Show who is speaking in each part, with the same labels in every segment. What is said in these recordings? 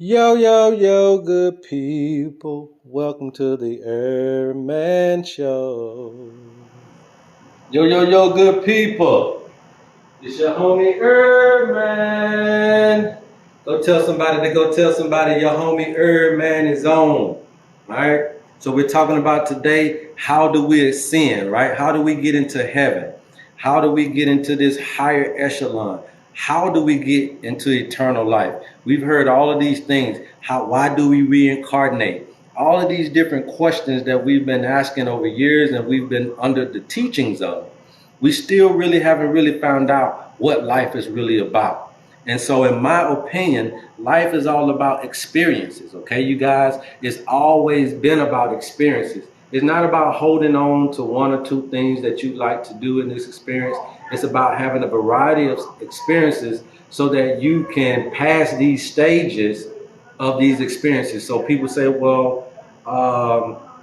Speaker 1: Yo, yo, yo, good people. Welcome to the HERBMAN Show. Yo, yo, yo, good people. It's your homie HERBMAN. Go tell somebody your homie HERBMAN is on. Alright? So we're talking about today, how do we ascend, right? How do we get into heaven? How do we get into this higher echelon? How do we get into eternal life? We've heard all of these things. Why do we reincarnate? All of these different questions that we've been asking over years and we've been under the teachings of. We still really haven't really found out what life is really about. And so in my opinion, life is all about experiences, okay, you guys? It's always been about experiences. It's not about holding on to one or two things that you like to do in this experience. It's about having a variety of experiences so that you can pass these stages of these experiences. So people say, well,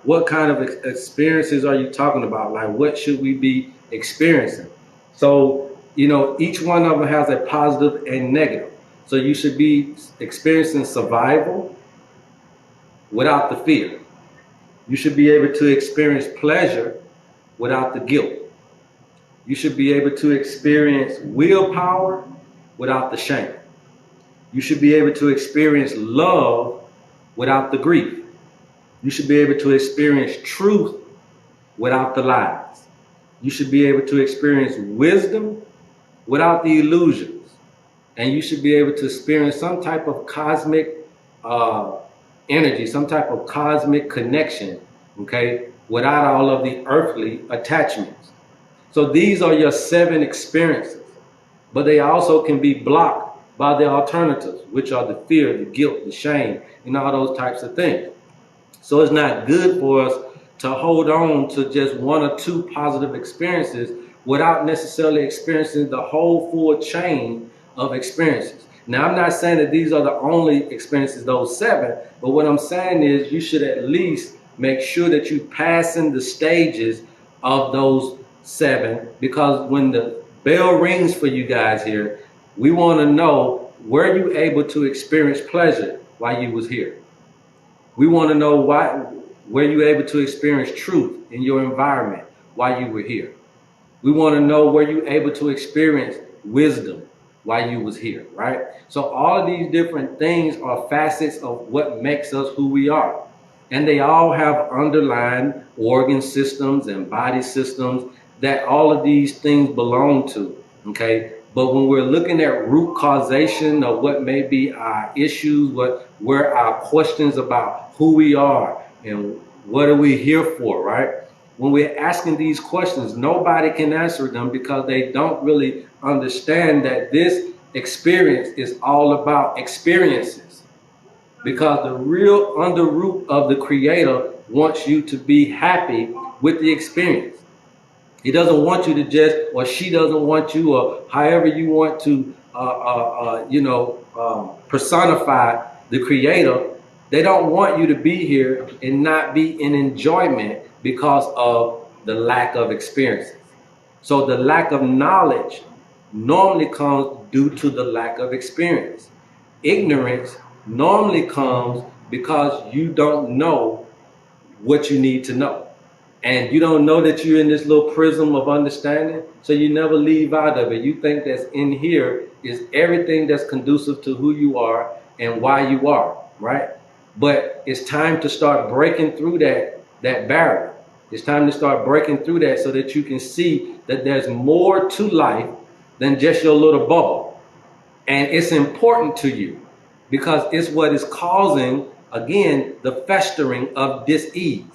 Speaker 1: what kind of experiences are you talking about? Like, what should we be experiencing? So, each one of them has a positive and negative. So you should be experiencing survival without the fear. You should be able to experience pleasure without the guilt. You should be able to experience willpower without the shame. You should be able to experience love without the grief. You should be able to experience truth without the lies. You should be able to experience wisdom without the illusions. And you should be able to experience some type of cosmic energy, some type of cosmic connection, okay, without all of the earthly attachments. So these are your 7 experiences, but they also can be blocked by the alternatives, which are the fear, the guilt, the shame, and all those types of things. So it's not good for us to hold on to just 1 or 2 positive experiences without necessarily experiencing the whole full chain of experiences. Now, I'm not saying that these are the only experiences, those 7, but what I'm saying is you should at least make sure that you're passing the stages of those 7, because when the bell rings for you guys here, we want to know, were you able to experience pleasure while you was here? We want to know were you able to experience truth in your environment while you were here? We want to know, were you able to experience wisdom while you was here, right? So all of these different things are facets of what makes us who we are. And they all have underlying organ systems and body systems that all of these things belong to, okay? But when we're looking at root causation of what may be our issues, where our questions about who we are and what are we here for, right? When we're asking these questions, nobody can answer them because they don't really understand that this experience is all about experiences. Because the real underroot of the Creator wants you to be happy with the experience. He doesn't want you to just, or she doesn't want you, or however you want to, personify the Creator. They don't want you to be here and not be in enjoyment because of the lack of experiences. So the lack of knowledge normally comes due to the lack of experience. Ignorance normally comes because you don't know what you need to know. And you don't know that you're in this little prism of understanding, so you never leave out of it. You think that's in here is everything that's conducive to who you are and why you are, right? But it's time to start breaking through that barrier. It's time to start breaking through that so that you can see that there's more to life than just your little bubble. And it's important to you because it's what is causing, again, the festering of dis-ease,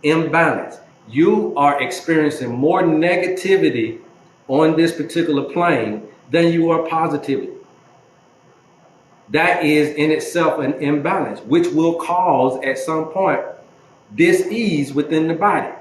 Speaker 1: imbalance. You are experiencing more negativity on this particular plane than you are positivity. That is in itself an imbalance, which will cause at some point dis-ease within the body.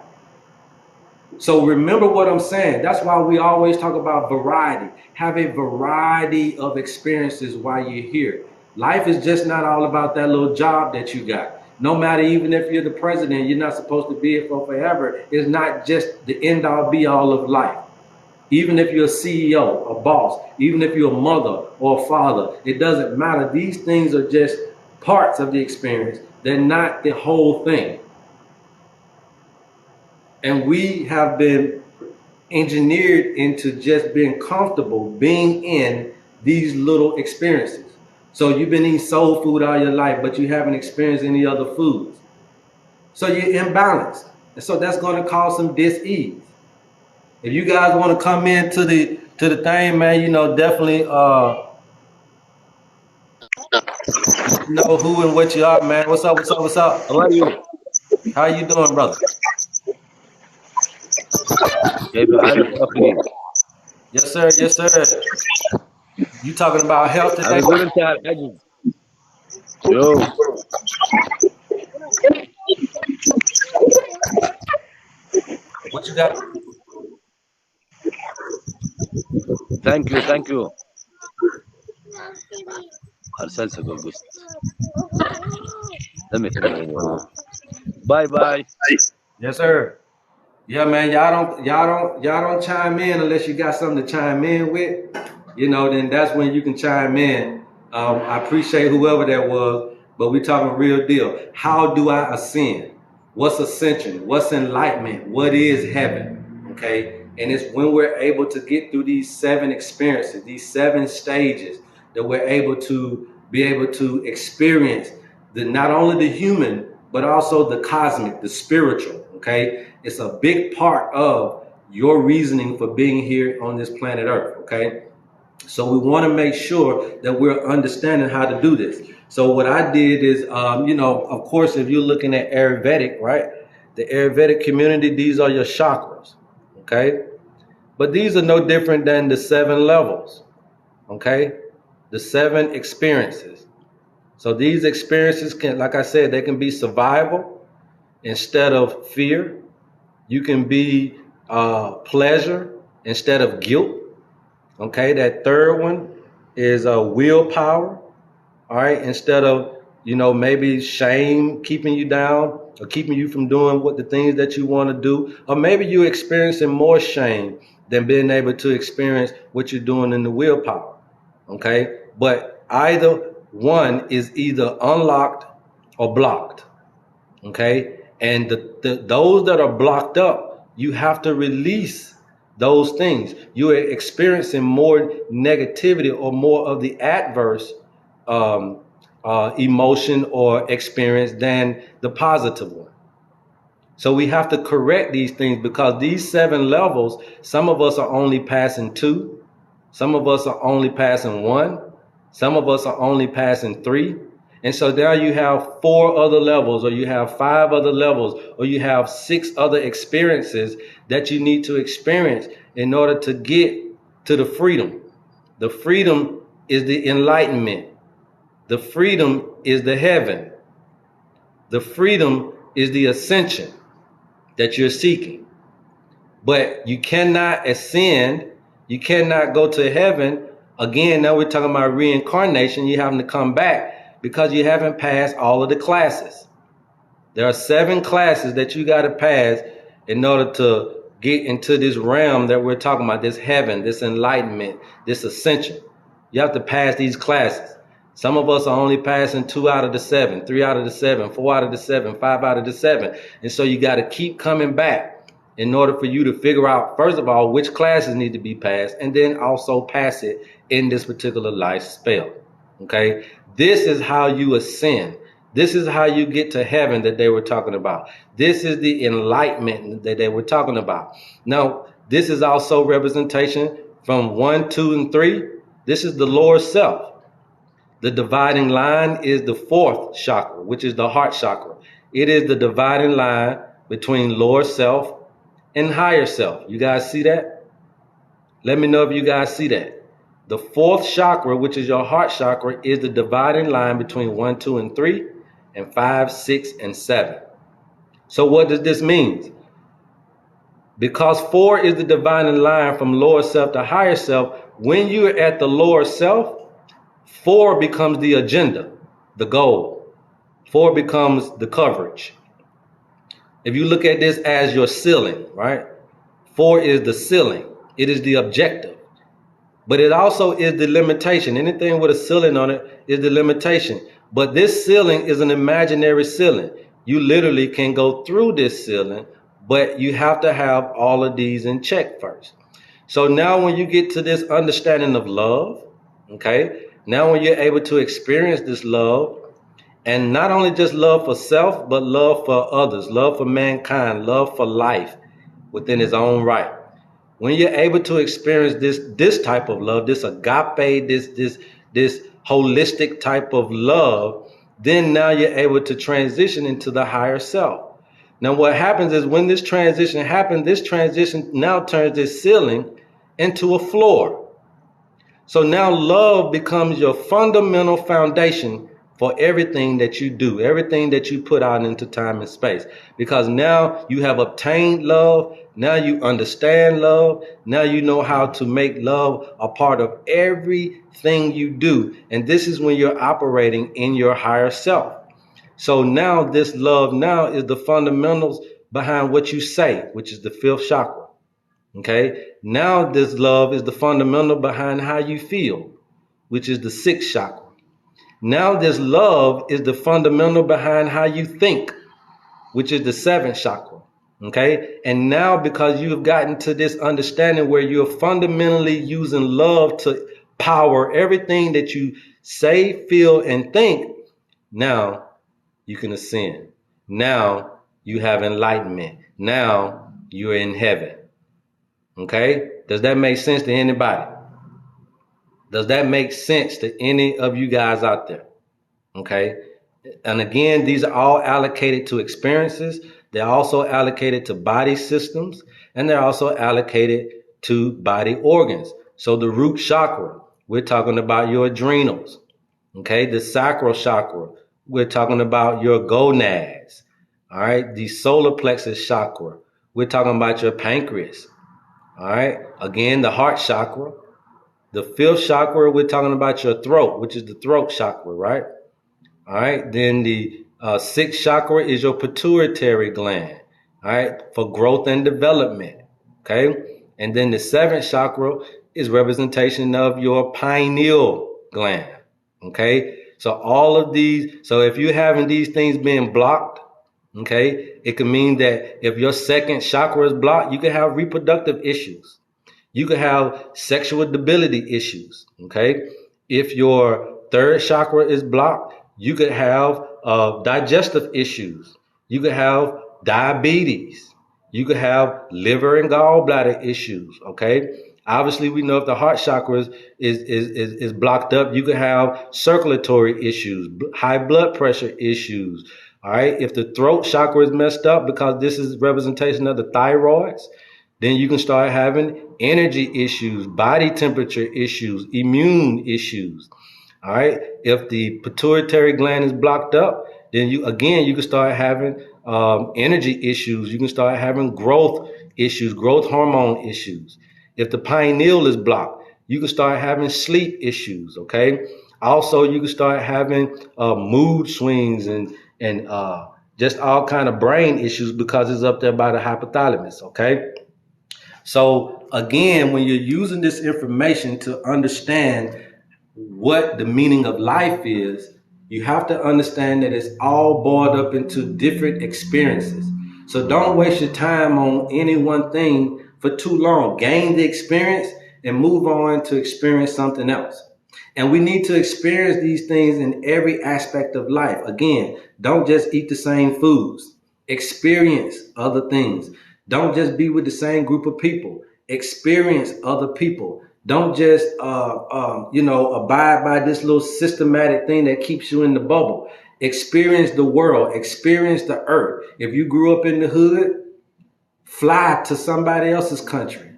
Speaker 1: So remember what I'm saying. That's why we always talk about variety. Have a variety of experiences while you're here. Life is just not all about that little job that you got. No matter, even if you're the president, you're not supposed to be here for forever. It's not just the end all be all of life. Even if you're a CEO, a boss, even if you're a mother or a father, it doesn't matter. These things are just parts of the experience. They're not the whole thing. And we have been engineered into just being comfortable being in these little experiences. So you've been eating soul food all your life, but you haven't experienced any other foods. So you're imbalanced. And so that's going to cause some dis-ease. If you guys want to come into the thing, man, definitely know who and what you are, man. What's up, what's up, what's up?
Speaker 2: How are you?
Speaker 1: How you doing, brother?
Speaker 2: كيف حالك أخي؟
Speaker 1: Yes, sir, yes, sir. You talking about health
Speaker 2: عم
Speaker 1: today?
Speaker 2: يقول انتهى الحجز. شوف.
Speaker 1: What you got?
Speaker 2: ثانك يو ارسلت بالقسط لم يكن باي باي.
Speaker 1: Yes, sir. Yeah, man, y'all don't chime in unless you got something to chime in with. Then that's when you can chime in. I appreciate whoever that was, but we talking real deal. How do I ascend? What's ascension? What's enlightenment? What is heaven? Okay, and it's when we're able to get through these 7 experiences, these 7 stages, that we're able to be able to experience the not only the human but also the cosmic, the spiritual. Okay, it's a big part of your reasoning for being here on this planet Earth. Okay, so we want to make sure that we're understanding how to do this. So what I did is, of course, if you're looking at Ayurvedic, right? The Ayurvedic community, these are your chakras, okay? But these are no different than the 7 levels, okay? The 7 experiences. So these experiences can, like I said, they can be survival instead of fear. You can be pleasure instead of guilt. Okay, that third one is willpower. All right, instead of maybe shame keeping you down or keeping you from doing what the things that you want to do, or maybe you're experiencing more shame than being able to experience what you're doing in the willpower. Okay, but either one is either unlocked or blocked. Okay, and those that are blocked up, you have to release those things. You are experiencing more negativity or more of the adverse um, emotion or experience than the positive one. So we have to correct these things because these 7 levels, some of us are only passing 2, some of us are only passing 1, some of us are only passing 3. And so there you have 4 other levels, or you have 5 other levels, or you have 6 other experiences that you need to experience in order to get to the freedom. The freedom is the enlightenment. The freedom is the heaven. The freedom is the ascension that you're seeking. But you cannot ascend, you cannot go to heaven. Again, now we're talking about reincarnation. You're having to come back because you haven't passed all of the classes. There are 7 classes that you got to pass in order to get into this realm that we're talking about, this heaven, this enlightenment, this ascension. You have to pass these classes. Some of us are only passing 2 out of the 7, 3 out of the 7, 4 out of the 7, 5 out of the 7. And so you got to keep coming back in order for you to figure out, first of all, which classes need to be passed, and then also pass it in this particular life spell. Okay? This is how you ascend. This is how you get to heaven that they were talking about. This is the enlightenment that they were talking about. Now, this is also representation from 1, 2, and 3. This is the lower self. The dividing line is the 4th chakra, which is the heart chakra. It is the dividing line between lower self and higher self. You guys see that? Let me know if you guys see that. The 4th chakra, which is your heart chakra, is the dividing line between 1, 2, and 3, and 5, 6, and 7. So what does this mean? Because 4 is the dividing line from lower self to higher self, when you're at the lower self, 4 becomes the agenda, the goal. 4 becomes the coverage. If you look at this as your ceiling, right? 4 is the ceiling. It is the objective. But it also is the limitation. Anything with a ceiling on it is the limitation. But this ceiling is an imaginary ceiling. You literally can go through this ceiling, but you have to have all of these in check first. So now when you get to this understanding of love, okay, now when you're able to experience this love, and not only just love for self, but love for others, love for mankind, love for life within its own right. When you're able to experience this type of love, this agape, this holistic type of love, then now you're able to transition into the higher self. Now what happens is when this transition happens, this transition now turns this ceiling into a floor. So now love becomes your fundamental foundation for everything that you do, everything that you put out into time and space. Because now you have obtained love, now you understand love, now you know how to make love a part of everything you do. And this is when you're operating in your higher self. So now this love now is the fundamentals behind what you say, which is the fifth chakra. Okay. Now this love is the fundamental behind how you feel, which is the sixth chakra. Now this love is the fundamental behind how you think, which is the seventh chakra. Okay. And now because you've gotten to this understanding where you're fundamentally using love to power everything that you say, feel, and think, now you can ascend. Now you have enlightenment. Now you're in heaven. Okay? Does that make sense to anybody? Does that make sense to any of you guys out there? Okay? And again, these are all allocated to experiences. They're also allocated to body systems, and they're also allocated to body organs. So the root chakra, we're talking about your adrenals. Okay? The sacral chakra, we're talking about your gonads. All right? The solar plexus chakra, we're talking about your pancreas. All right. Again, the heart chakra. The fifth chakra, we're talking about your throat, which is the throat chakra, right? All right. Then the sixth chakra is your pituitary gland, all right, for growth and development. Okay. And then the seventh chakra is representation of your pineal gland. Okay. So all of these, so if you're having these things being blocked, okay, it can mean that if your second chakra is blocked, you can have reproductive issues. You could have sexual debility issues. Okay. If your third chakra is blocked, you could have digestive issues. You could have diabetes. You could have liver and gallbladder issues. Okay. Obviously, we know if the heart chakra is blocked up, you could have circulatory issues, high blood pressure issues. All right. If the throat chakra is messed up, because this is representation of the thyroids, then you can start having energy issues, body temperature issues, immune issues. All right. If the pituitary gland is blocked up, then you can start having energy issues. You can start having growth issues, growth hormone issues. If the pineal is blocked, you can start having sleep issues. Okay. Also, you can start having mood swings and just all kind of brain issues because it's up there by the hypothalamus. Okay. So again, when you're using this information to understand what the meaning of life is, you have to understand that it's all boiled up into different experiences. So don't waste your time on any one thing for too long. Gain the experience and move on to experience something else. And we need to experience these things in every aspect of life. Again, don't just eat the same foods. Experience other things. Don't just be with the same group of people. Experience other people. Don't just, abide by this little systematic thing that keeps you in the bubble. Experience the world. Experience the earth. If you grew up in the hood, fly to somebody else's country.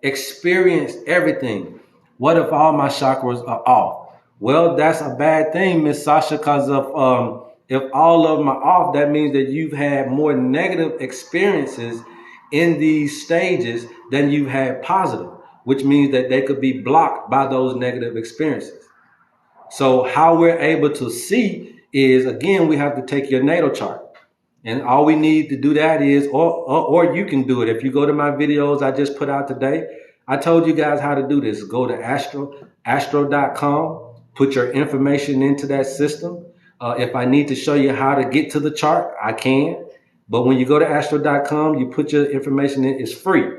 Speaker 1: Experience everything. What if all my chakras are off? Well, that's a bad thing, Miss Sasha, because if all of them are off, that means that you've had more negative experiences in these stages than you've had positive, which means that they could be blocked by those negative experiences. So how we're able to see is, again, we have to take your natal chart. And all we need to do that is, or you can do it. If you go to my videos I just put out today, I told you guys how to do this. Go to astro.com, put your information into that system. If I need to show you how to get to the chart, I can. But when you go to astro.com, you put your information in, it's free.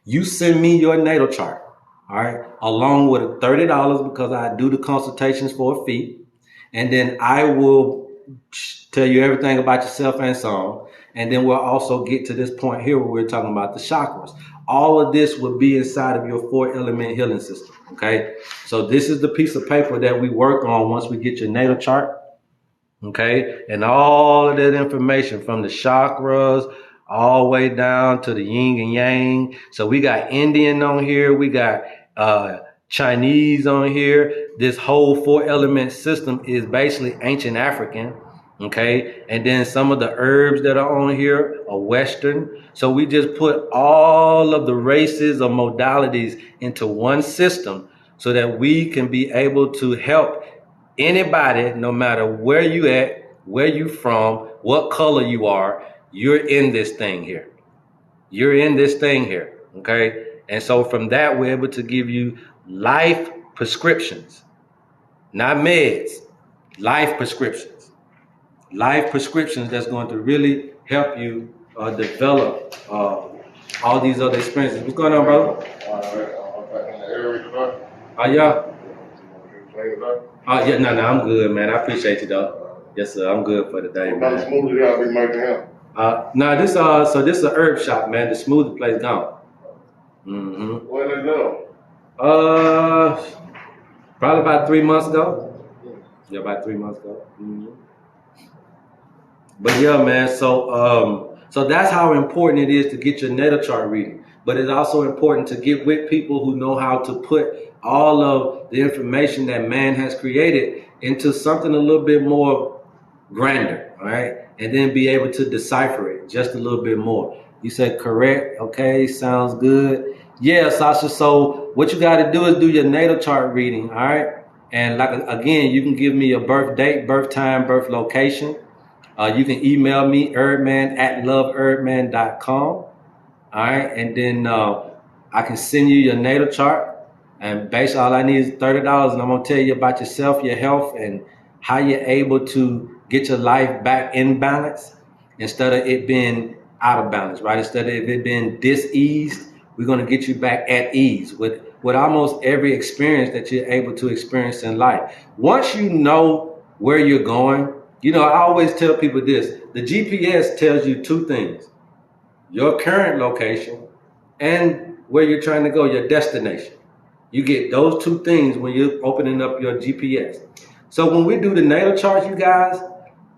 Speaker 1: You send me your natal chart, all right, along with $30 because I do the consultations for a fee. And then I will tell you everything about yourself and so on. And then we'll also get to this point here where we're talking about the chakras. All of this will be inside of your 4-element healing system. Okay. So this is the piece of paper that we work on once we get your natal chart. Okay. And all of that information from the chakras all the way down to the yin and yang. So we got Indian on here. We got Chinese on here. This whole 4-element system is basically ancient African. Okay. And then some of the herbs that are on here are Western. So we just put all of the races or modalities into one system so that we can be able to help anybody, no matter where you at, where you from, what color you are, you're in this thing here. You're in this thing here. Okay. And so from that, we're able to give you life prescriptions, not meds, life prescriptions. Life prescriptions that's going to really help you develop all these other experiences. What's going on, brother? Yeah. Yeah, no, I'm good, man. I appreciate you, though. Yes, sir. I'm good for the day, man. What kind of smoothie y'all be making him? No, this is a herb shop, man. The smoothie place gone. Mm-hmm. When did it go? Probably about 3 months ago. Yeah, about 3 months ago. Mm-hmm. But yeah, man. So that's how important it is to get your natal chart reading. But it's also important to get with people who know how to put all of the information that man has created into something a little bit more grander, all right? And then be able to decipher it just a little bit more. You said correct. Okay, sounds good. Yeah, Sasha. So what you got to do is do your natal chart reading, all right? And like again, you can give me your birth date, birth time, birth location. You can email me, herbman@loveherbman.com. All right. And then I can send you your natal chart. And basically all I need is $30. And I'm going to tell you about yourself, your health, and how you're able to get your life back in balance instead of it being out of balance, right? Instead of it being diseased, we're going to get you back at ease with almost every experience that you're able to experience in life. Once you know where you're going, you know, I always tell people this. The GPS tells you two things: your current location and where you're trying to go, your destination. You get those two things when you're opening up your GPS. So when we do the natal chart, you guys,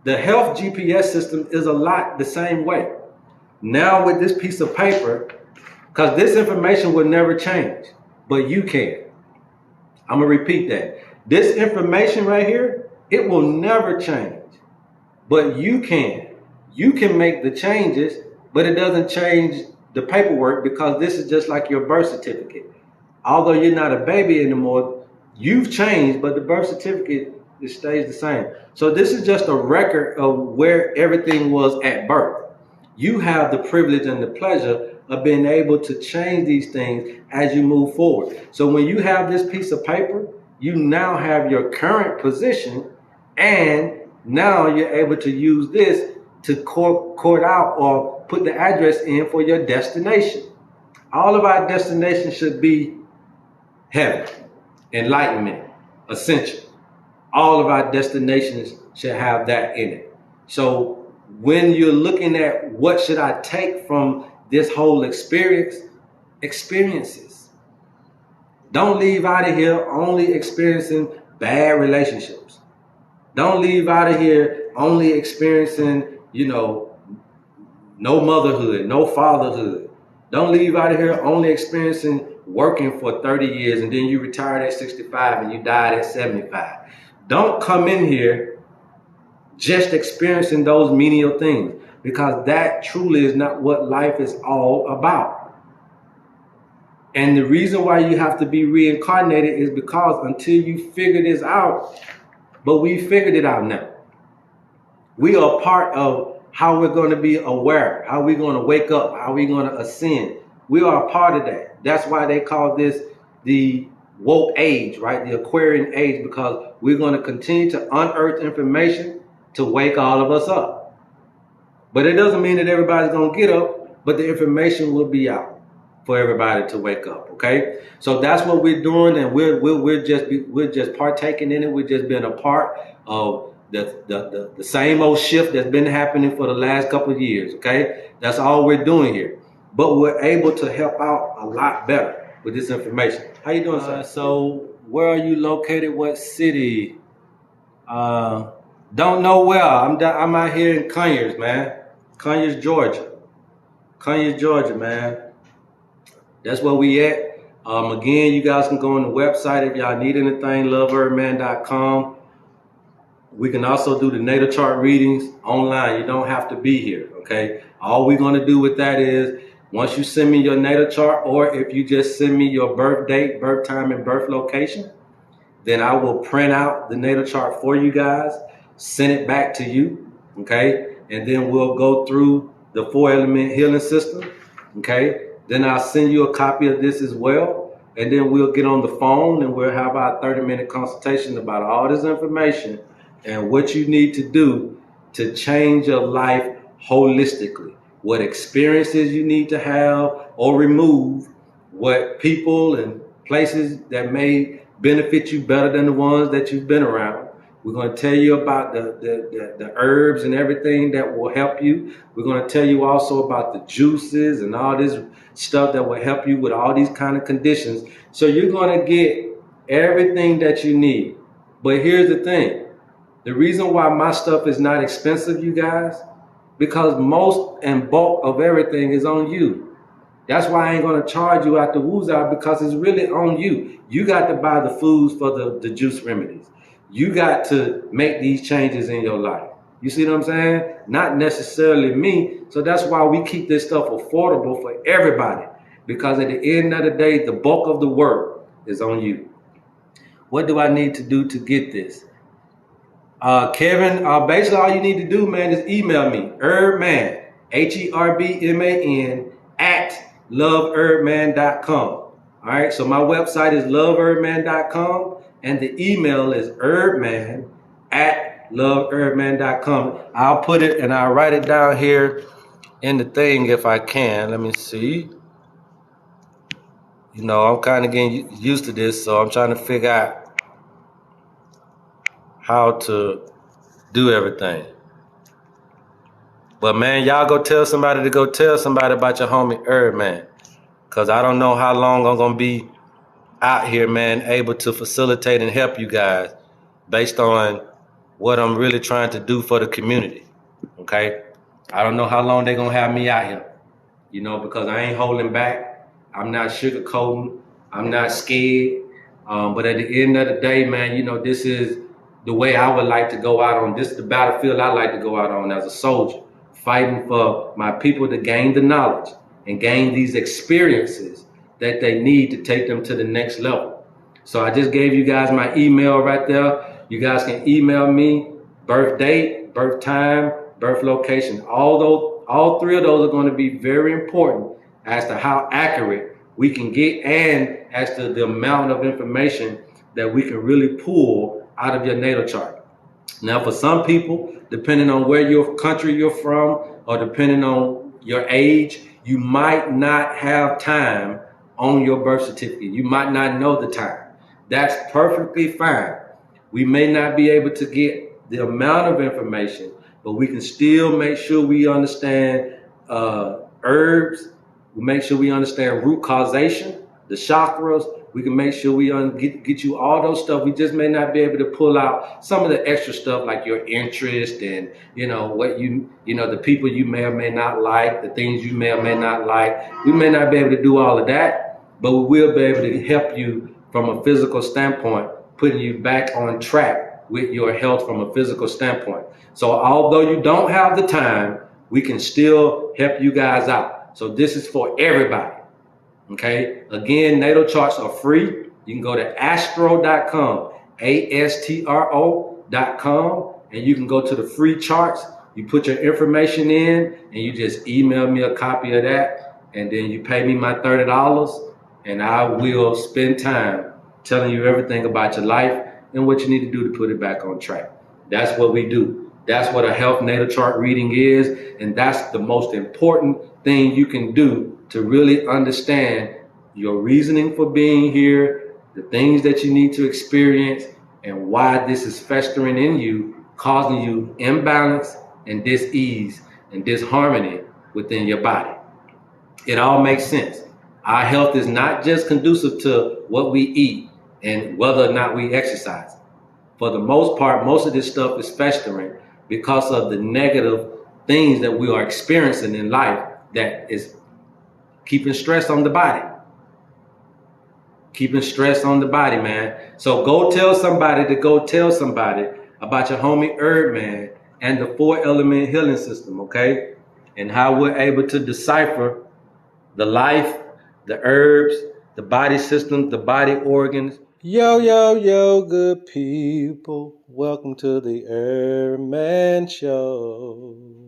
Speaker 1: the health GPS system is a lot the same way. Now with this piece of paper, because this information will never change, but you can. I'm going to repeat that. This information right here, it will never change. But you can. You can make the changes, but it doesn't change the paperwork because this is just like your birth certificate. Although you're not a baby anymore, you've changed, but the birth certificate, it stays the same. So this is just a record of where everything was at birth. You have the privilege and the pleasure of being able to change these things as you move forward. So when you have this piece of paper, you now have your current position, and now you're able to use this to court out or put the address in for your destination. All of our destinations should be heaven, enlightenment, ascension. All of our destinations should have that in it. So when you're looking at what should I take from this whole experiences. Don't leave out of here only experiencing bad relationships. Don't leave out of here only experiencing, no motherhood, no fatherhood. Don't leave out of here only experiencing working for 30 years and then you retired at 65 and you died at 75. Don't come in here just experiencing those menial things, because that truly is not what life is all about. And the reason why you have to be reincarnated is because until you figure this out, but we figured it out now. We are part of how we're going to be aware, how we're going to wake up, how we're going to ascend. We are a part of that. That's why they call this the woke age, right? The Aquarian age, because we're going to continue to unearth information to wake all of us up. But it doesn't mean that everybody's going to get up, but the information will be out for everybody to wake up. Okay, so that's what we're doing, and we're just partaking in it. We're just being a part of the same old shift that's been happening for the last couple of years. Okay, that's all we're doing here, but we're able to help out a lot better with this information. How you doing, sir? So where are you located? What city? Don't know where. I'm out here in Conyers, man. Conyers, Georgia. Conyers, Georgia, man. That's where we at. Again, you guys can go on the website if y'all need anything, loveherbman.com. We can also do the natal chart readings online. You don't have to be here, okay? All we're going to do with that is once you send me your natal chart, or if you just send me your birth date, birth time, and birth location, then I will print out the natal chart for you guys, send it back to you, okay? And then we'll go through the 4-element healing system, okay? Then I'll send you a copy of this as well. And then we'll get on the phone and we'll have our 30-minute consultation about all this information and what you need to do to change your life holistically. What experiences you need to have or remove, what people and places that may benefit you better than the ones that you've been around. We're going to tell you about the herbs and everything that will help you. We're going to tell you also about the juices and all this stuff that will help you with all these kind of conditions. So you're going to get everything that you need. But here's the thing. The reason why my stuff is not expensive, you guys, because most and bulk of everything is on you. That's why I ain't going to charge you out the woozah, because it's really on you. You got to buy the foods for the juice remedies. You got to make these changes in your life. You see what I'm saying? Not necessarily me. So that's why we keep this stuff affordable for everybody, because at the end of the day, the bulk of the work is on you. What do I need to do to get this? Kevin, basically all you need to do, man, is email me, HERBMAN, HERBMAN, at loveherbman.com. All right, so my website is loveherbman.com, and the email is herbman at loveherbman.com. I'll put it and I'll write it down here in the thing if I can. Let me see. You know, I'm kind of getting used to this, so I'm trying to figure out how to do everything. But man, y'all go tell somebody to go tell somebody about your homie HERBMAN, because I don't know how long I'm going to be out here, man, able to facilitate and help you guys based on what I'm really trying to do for the community, okay? I don't know how long they're going to have me out here, you know, because I ain't holding back. I'm not sugarcoating. I'm not scared. But at the end of the day, man, you know, this is the way I would like to go out on. This is the battlefield I like to go out on as a soldier, fighting for my people to gain the knowledge and gain these experiences that they need to take them to the next level. So I just gave you guys my email right there. You guys can email me birth date, birth time, birth location. All three of those are going to be very important as to how accurate we can get and as to the amount of information that we can really pull out of your natal chart. Now, for some people, depending on where your country you're from or depending on your age, you might not have time on your birth certificate. You might not know the time. That's perfectly fine. We may not be able to get the amount of information, but we can still make sure we understand herbs. We make sure we understand root causation, the chakras. We can make sure we get you all those stuff. We just may not be able to pull out some of the extra stuff like your interest and, you know, what the people you may or may not like, the things you may or may not like. We may not be able to do all of that, but we will be able to help you from a physical standpoint, putting you back on track with your health from a physical standpoint. So although you don't have the time, we can still help you guys out. So this is for everybody. Okay, again, natal charts are free. You can go to astro.com, astro.com, and you can go to the free charts. You put your information in and you just email me a copy of that, and then you pay me my $30 and I will spend time telling you everything about your life and what you need to do to put it back on track. That's what we do. That's what a health natal chart reading is, and that's the most important thing you can do to really understand your reasoning for being here, the things that you need to experience, and why this is festering in you, causing you imbalance and dis-ease and disharmony within your body. It all makes sense. Our health is not just conducive to what we eat and whether or not we exercise. For the most part, most of this stuff is festering because of the negative things that we are experiencing in life that is keeping stress on the body. Keeping stress on the body, man. So go tell somebody about your homie HERBMAN and the 4-element healing system, okay? And how we're able to decipher the life, the herbs, the body systems, the body organs. Yo, good people. Welcome to the HERBMAN Show.